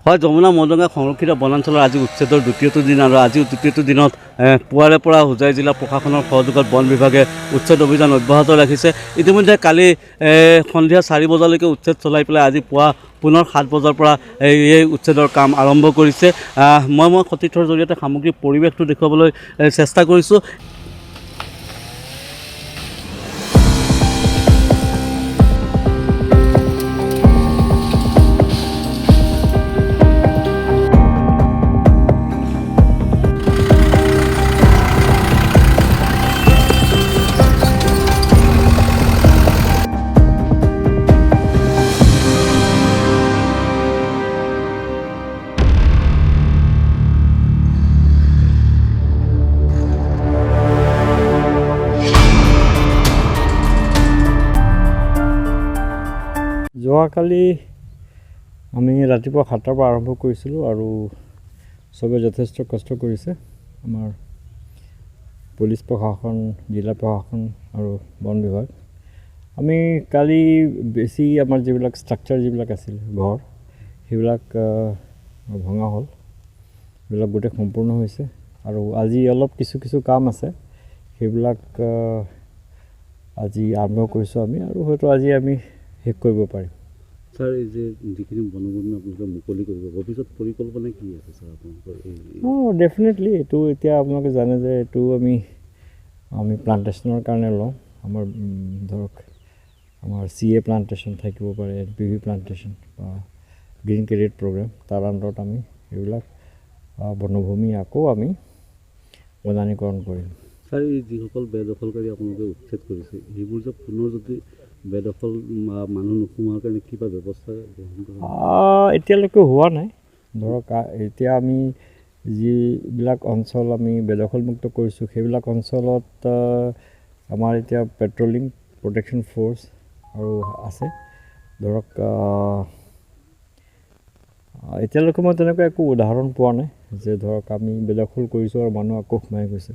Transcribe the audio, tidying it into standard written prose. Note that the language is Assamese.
হয়, যমুনা মৈদাম সংৰক্ষিত বনাঞ্চলৰ আজি উচ্ছেদৰ দ্বিতীয়টো দিন আৰু আজি দ্বিতীয়টো দিনত পুৱাৰে পৰা হোজাই জিলা প্ৰশাসনৰ সহযোগত বন বিভাগে উচ্ছেদ অভিযান অব্যাহত ৰাখিছে। ইতিমধ্যে কালি সন্ধিয়া 4 বজালৈকে উচ্ছেদ চলাই পেলাই আজি পুৱা পুনৰ 7 বজাৰ পৰা এই উচ্ছেদৰ কাম আৰম্ভ কৰিছে। মই সতীৰ্থৰ জৰিয়তে সামগ্ৰিক পৰিৱেশটো দেখুৱাবলৈ চেষ্টা কৰিছোঁ। যোৱাকালি আমি ৰাতিপুৱা 7টাৰ পৰা আৰম্ভ কৰিছিলোঁ আৰু চবে যথেষ্ট কষ্ট কৰিছে। আমাৰ পুলিচ প্ৰশাসন, জিলা প্ৰশাসন আৰু বন বিভাগ। আমি কালি বেছি আমাৰ যিবিলাক ষ্ট্ৰাকচাৰ যিবিলাক আছিল ঘৰ, সেইবিলাক ভঙা হ'ল, সেইবিলাক গোটেই সম্পূৰ্ণ হৈছে আৰু আজি অলপ কিছু কাম আছে, সেইবিলাক আজি আৰম্ভ কৰিছোঁ আমি আৰু হয়তো আজি আমি শেষ কৰিব পাৰিম। ছাৰ, এই যে যিখিনি বনভূমি আপোনালোকে মুকলি কৰিব, ভৱিষ্যত পৰিকল্পনা কি আছে ছাৰ আপোনালোকৰ? ডেফিনেটলি এইটো এতিয়া আপোনালোকে জানে যে এইটো আমি প্লাণ্টেশ্যনৰ কাৰণে লওঁ। আমাৰ ধৰক আমাৰ CA প্লাণ্টেশ্যন থাকিব পাৰে, NPV প্লাণ্টেশ্যন বা গ্ৰীণ কেৰিয়াৰ প্ৰগ্ৰেম, তাৰ আণ্ডাৰত আমি এইবিলাক বনভূমি আকৌ আমি বনানীকৰণ কৰিম। ছাৰ, এই যিসকল বেদখলকাৰী আপোনালোকে উচ্ছেদ কৰিছে, সেইবোৰ যে পুনৰ যদি বেদখল মানুহ নোসোমোৱাৰ কাৰণে কিবা ব্যৱস্থা গ্ৰহণ কৰা? এতিয়ালৈকে হোৱা নাই। ধৰক এতিয়া আমি যিবিলাক অঞ্চল আমি বেদখলমুক্ত কৰিছোঁ, সেইবিলাক অঞ্চলত আমাৰ এতিয়া পেট্ৰলিং প্ৰটেকশ্যন ফ'ৰ্চ আৰু আছে। ধৰক এতিয়ালৈকে মই তেনেকুৱা একো উদাহৰণ পোৱা নাই যে ধৰক আমি বেদখল কৰিছোঁ আৰু মানুহ আকৌ সোমাই গৈছে।